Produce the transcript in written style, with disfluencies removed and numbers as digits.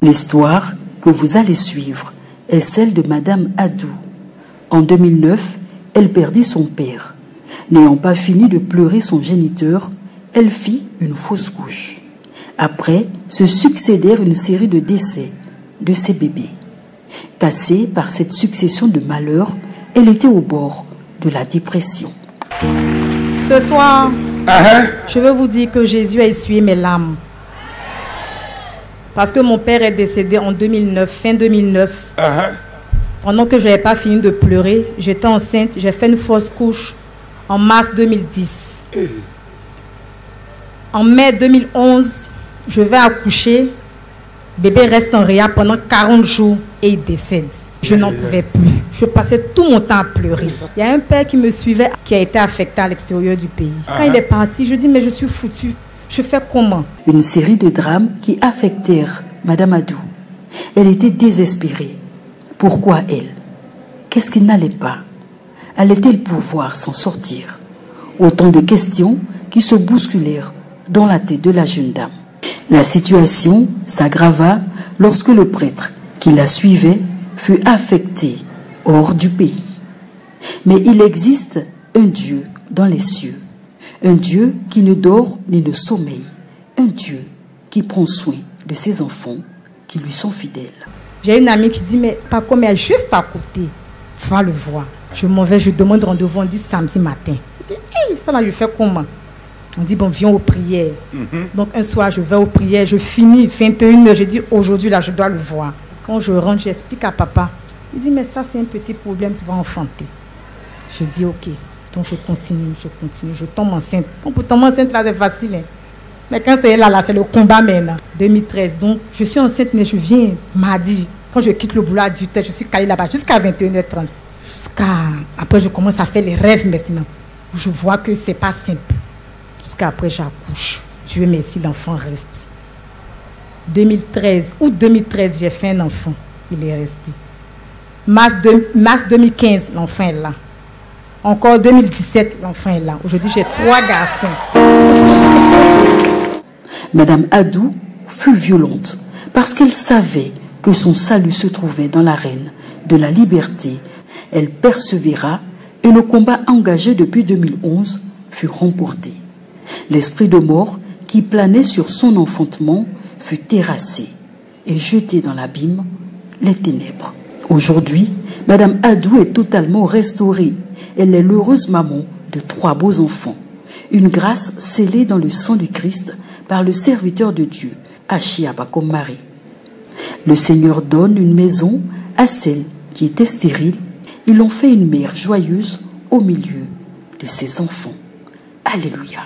L'histoire que vous allez suivre est celle de Madame Adou. En 2009, elle perdit son père. N'ayant pas fini de pleurer son géniteur, elle fit une fausse couche. Après, se succédèrent une série de décès de ses bébés. Cassée par cette succession de malheurs, elle était au bord de la dépression. Ce soir, je veux vous dire que Jésus a essuyé mes larmes. Parce que mon père est décédé en 2009, fin 2009. Pendant que je n'avais pas fini de pleurer, j'étais enceinte, j'ai fait une fausse couche en mars 2010. En mai 2011, je vais accoucher. Bébé reste en réa pendant 40 jours et il décède. Je n'en pouvais plus. Je passais tout mon temps à pleurer. Il y a un père qui me suivait, qui a été affecté à l'extérieur du pays. Quand il est parti, je dis, mais je suis foutu. Je fais comment? Une série de drames qui affectèrent Madame Adou. Elle était désespérée. Pourquoi elle? Qu'est-ce qui n'allait pas? Allait-elle pouvoir s'en sortir? Autant de questions qui se bousculèrent dans la tête de la jeune dame. La situation s'aggrava lorsque le prêtre qui la suivait fut affecté hors du pays. Mais il existe un Dieu dans les cieux. Un Dieu qui ne dort ni ne sommeille. Un Dieu qui prend soin de ses enfants qui lui sont fidèles. J'ai une amie qui dit, mais Paco, mais juste à côté, va le voir. Je m'en vais, je demande rendez-vous, on dit samedi matin. Je dis, hey, ça là, je fais comment? On dit, bon, viens aux prières. Donc un soir, je vais aux prières, je finis, 21h, je dis, aujourd'hui, là, je dois le voir. Quand je rentre, j'explique à papa. Il dit, mais ça, c'est un petit problème, tu vas enfanter. Je dis, ok. Donc je continue, je tombe enceinte. Bon, pour tomber enceinte, là, c'est facile. Hein. Mais quand c'est là, c'est le combat maintenant. 2013, donc je suis enceinte, mais je viens mardi. Quand je quitte le boulot à 18h, je suis calée là-bas jusqu'à 21h30. Après, je commence à faire les rêves maintenant. Je vois que c'est pas simple. Jusqu'à après, j'accouche. Dieu merci, l'enfant reste. 2013, août 2013, j'ai fait un enfant. Il est resté. Mars 2015, l'enfant est là. Encore 2017, l'enfant est là. Aujourd'hui, j'ai 3 garçons. Madame Adou fut violente parce qu'elle savait que son salut se trouvait dans l'arène de la liberté. Elle persévéra et le combat engagé depuis 2011 fut remporté. L'esprit de mort qui planait sur son enfantement fut terrassé et jeté dans l'abîme, les ténèbres. Aujourd'hui, Madame Adou est totalement restaurée. Elle est l'heureuse maman de 3 beaux enfants. Une grâce scellée dans le sang du Christ par le serviteur de Dieu, Achiaba comme Marie. Le Seigneur donne une maison à celle qui était stérile. Ils l'ont fait une mère joyeuse au milieu de ses enfants. Alléluia.